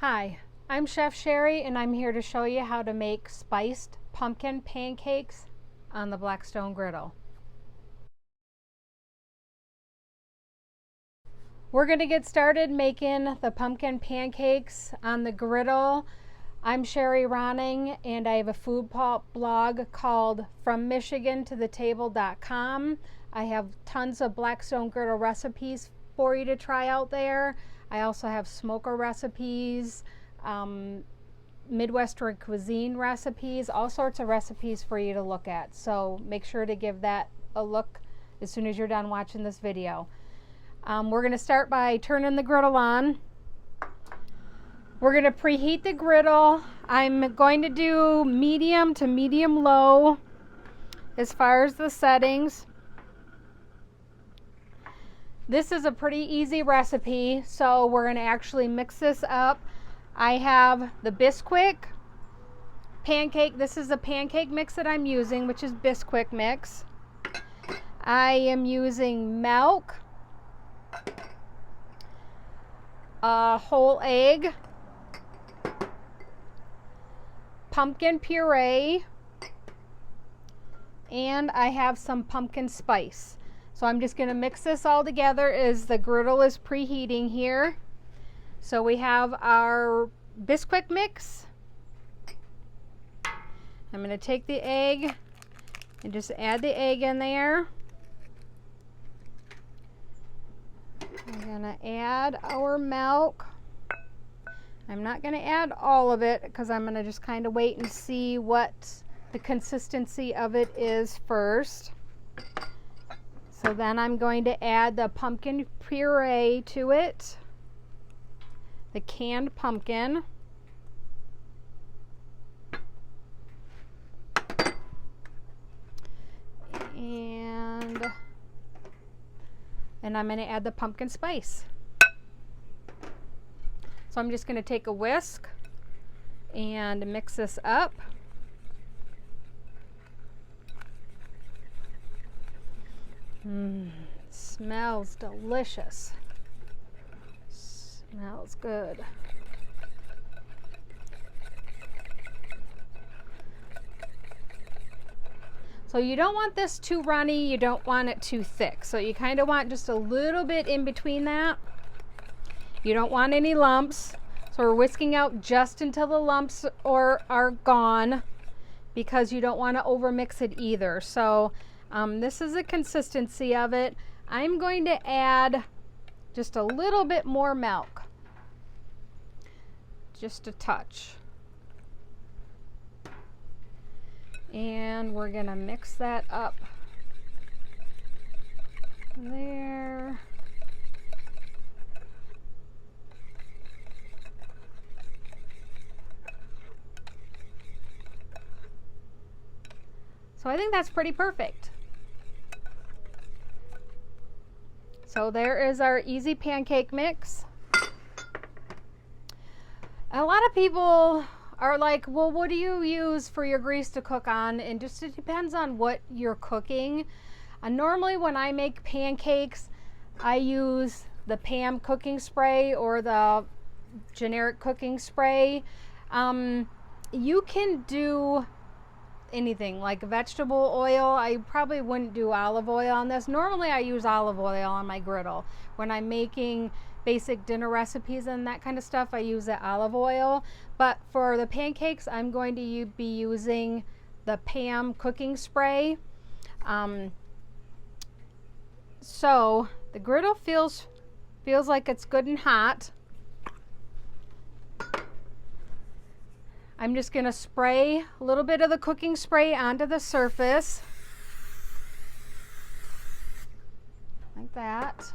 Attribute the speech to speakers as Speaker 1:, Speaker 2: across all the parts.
Speaker 1: Hi, I'm Chef Sherry and I'm here to show you how to make spiced pumpkin pancakes on the Blackstone griddle. We're going to get started making the pumpkin pancakes on the griddle. I'm Sherry Ronning and I have a food blog called FromMichiganToTheTable.com. I have tons of Blackstone griddle recipes for you to try out there. I also have smoker recipes, Midwestern cuisine recipes, all sorts of recipes for you to look at. So make sure to give that a look as soon as you're done watching this video. We're going to start by turning the griddle on. We're going to preheat the griddle. I'm going to do medium to medium low as far as the settings. This is a pretty easy recipe, so we're going to actually mix this up. I have the Bisquick pancake. This is the pancake mix that I'm using, which is Bisquick mix. I am using milk, a whole egg, pumpkin puree, and I have some pumpkin spice. So I'm just going to mix this all together as the griddle is preheating here. So we have our Bisquick mix. I'm going to take the egg and just add the egg in there. I'm going to add our milk. I'm not going to add all of it because I'm going to just kind of wait and see what the consistency of it is first. So then I'm going to add the pumpkin puree to it, the canned pumpkin. And I'm going to add the pumpkin spice. So I'm just going to take a whisk and mix this up. Smells delicious. Smells good. So you don't want this too runny, you don't want it too thick. So you kind of want just a little bit in between that. You don't want any lumps. So we're whisking out just until the lumps are gone because you don't want to overmix it either. So this is the consistency of it. I'm going to add just a little bit more milk. Just a touch. And we're going to mix that up there. So I think that's pretty perfect. So there is our easy pancake mix. A lot of people are like, well, what do you use for your grease to cook on? And just it depends on what you're cooking. Normally when I make pancakes, I use the Pam cooking spray or the generic cooking spray. You can do anything like vegetable oil. I probably wouldn't do olive oil on this. Normally I use olive oil on my griddle. When I'm making basic dinner recipes and that kind of stuff, I use the olive oil. But for the pancakes, I'm going to be using the Pam cooking spray. So the griddle feels like it's good and hot. I'm just going to spray a little bit of the cooking spray onto the surface. Like that.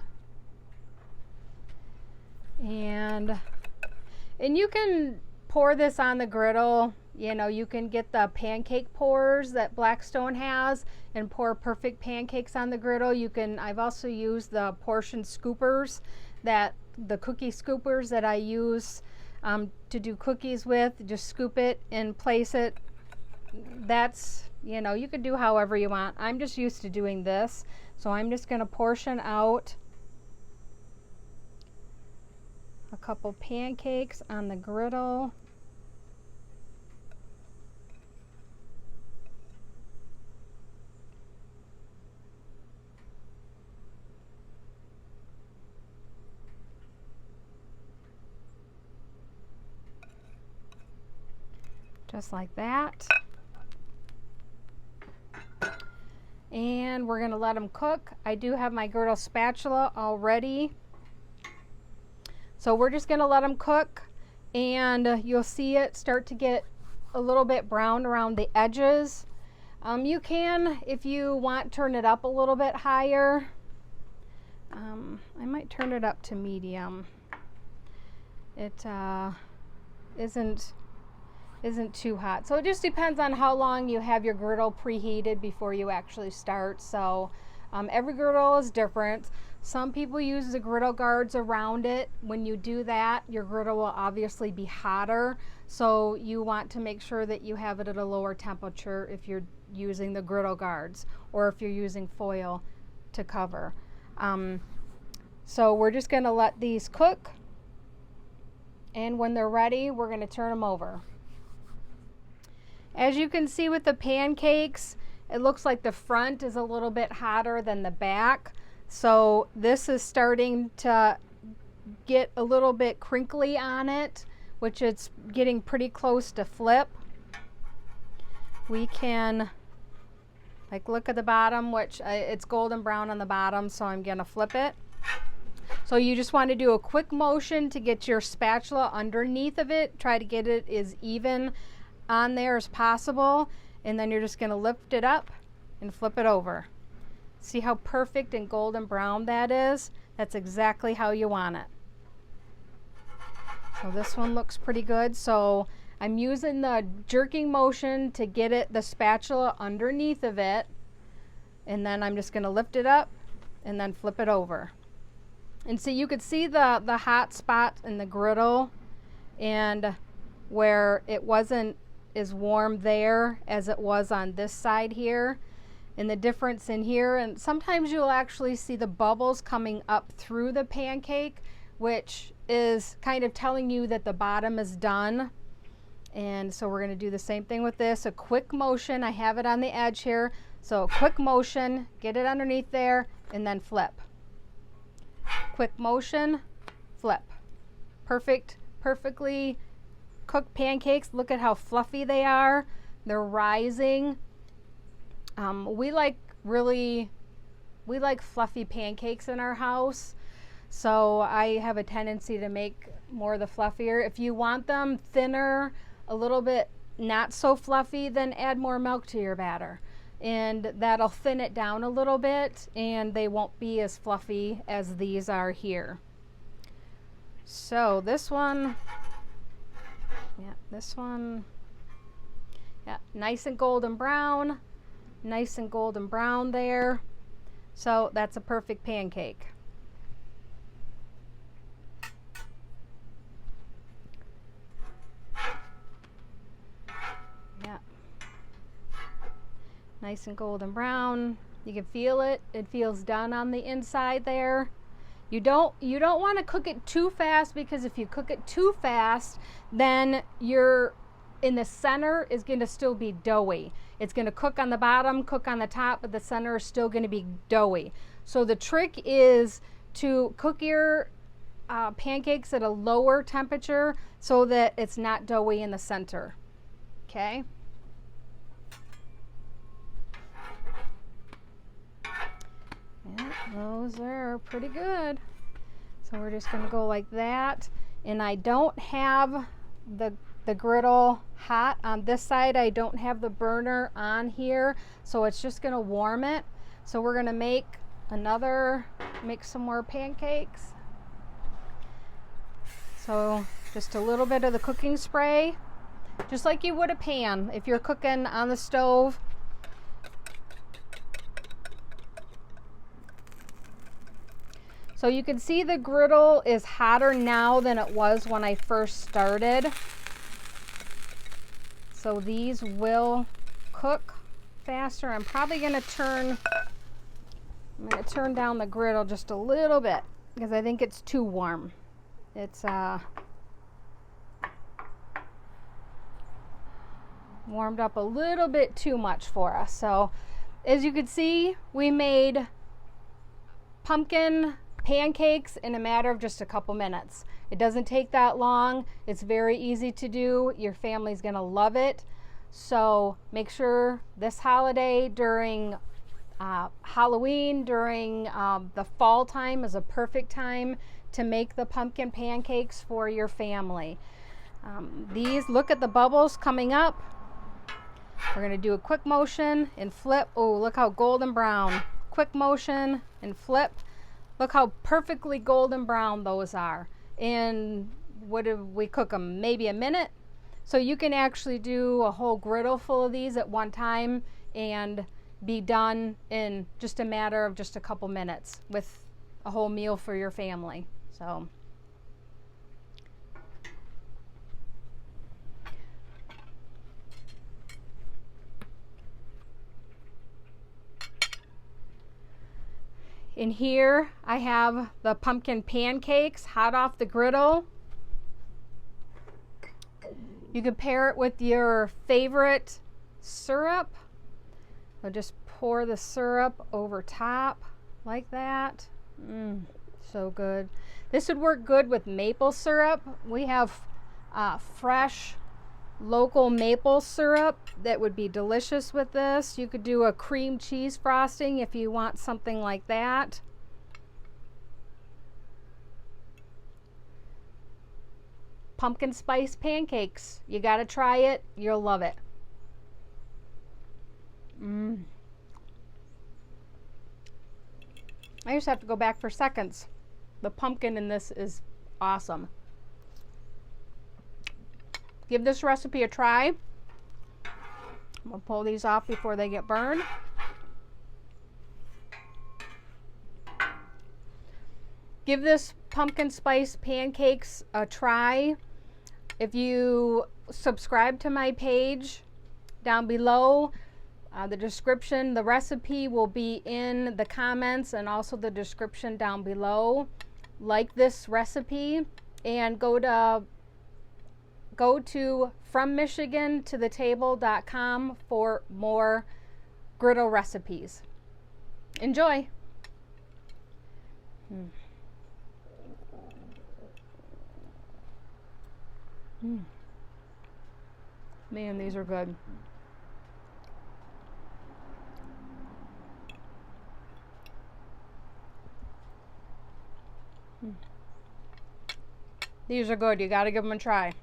Speaker 1: And you can pour this on the griddle. You know, you can get the pancake pourers that Blackstone has and pour perfect pancakes on the griddle. I've also used the portion scoopers, the cookie scoopers that I use to do cookies with. Just scoop it and place it. That's, you know, you can do however you want. I'm just used to doing this. So I'm just going to portion out a couple pancakes on the griddle. Just like that. And we're gonna let them cook. I do have my griddle spatula already. So we're just gonna let them cook, and you'll see it start to get a little bit brown around the edges. You can, if you want, turn it up a little bit higher. I might turn it up to medium. It isn't too hot. So it just depends on how long you have your griddle preheated before you actually start. So every griddle is different. Some people use the griddle guards around it. When you do that, your griddle will obviously be hotter. So you want to make sure that you have it at a lower temperature if you're using the griddle guards, or if you're using foil to cover. So we're just gonna let these cook. And when they're ready, we're gonna turn them over. As you can see with the pancakes, it looks like the front is a little bit hotter than the back. So this is starting to get a little bit crinkly on it, which it's getting pretty close to flip. We can, like, look at the bottom, which it's golden brown on the bottom, so I'm gonna flip it. So you just want to do a quick motion to get your spatula underneath of it. Try to get it as even on there as possible, and then you're just going to lift it up and flip it over. See how perfect and golden brown that is? That's exactly how you want it. So this one looks pretty good. So I'm using the jerking motion to get the spatula underneath of it, and then I'm just going to lift it up and then flip it over. And so you could see the hot spot in the griddle, and where it wasn't as warm there as it was on this side here, and the difference in here. And sometimes you'll actually see the bubbles coming up through the pancake, which is kind of telling you that the bottom is done. And so we're going to do the same thing with this. A quick motion. I have it on the edge here, so a quick motion, get it underneath there, and then flip. Quick motion, flip. Perfectly cooked pancakes. Look at how fluffy they are. They're rising. We like fluffy pancakes in our house, so I have a tendency to make more of the fluffier. If you want them thinner, a little bit not so fluffy, then add more milk to your batter, and that'll thin it down a little bit, and they won't be as fluffy as these are here. So this one, nice and golden brown. Nice and golden brown there. So that's a perfect pancake. Yeah. Nice and golden brown. You can feel it. It feels done on the inside there. You don't want to cook it too fast, because if you cook it too fast, then your in the center is going to still be doughy. It's going to cook on the bottom, cook on the top, but the center is still going to be doughy. So the trick is to cook your pancakes at a lower temperature so that it's not doughy in the center. Okay? Yeah, those are pretty good. So we're just going to go like that. And I don't have the griddle hot on this side. I don't have the burner on here, so it's just going to warm it. So we're going to make some more pancakes. So just a little bit of the cooking spray, just like you would a pan if you're cooking on the stove. So you can see the griddle is hotter now than it was when I first started. So these will cook faster. I'm probably going to turn down the griddle just a little bit, because I think it's too warm. It's warmed up a little bit too much for us. So as you can see, we made pumpkin pancakes in a matter of just a couple minutes. It doesn't take that long. It's very easy to do. Your family's gonna love it. So make sure this holiday, during Halloween, during the fall time, is a perfect time to make the pumpkin pancakes for your family. These, look at the bubbles coming up. We're gonna do a quick motion and flip. Oh, look how golden brown. Quick motion and flip. Look how perfectly golden brown those are. And what did we cook them? Maybe a minute. So you can actually do a whole griddle full of these at one time and be done in just a matter of just a couple minutes with a whole meal for your family. So in here I have the pumpkin pancakes hot off the griddle. You can pair it with your favorite syrup. I'll just pour the syrup over top like that. So good. This would work good with maple syrup. We have fresh local maple syrup that would be delicious with this. You could do a cream cheese frosting if you want something like that. Pumpkin spice pancakes. You got to try it. You'll love it. I just have to go back for seconds. The pumpkin in this is awesome. Give this recipe a try. I'm gonna pull these off before they get burned. Give this pumpkin spice pancakes a try. If you subscribe to my page down below, the description, the recipe will be in the comments and also the description down below. Like this recipe and go to FromMichiganToTheTable.com for more griddle recipes. Enjoy. Man, these are good. These are good. You got to give them a try.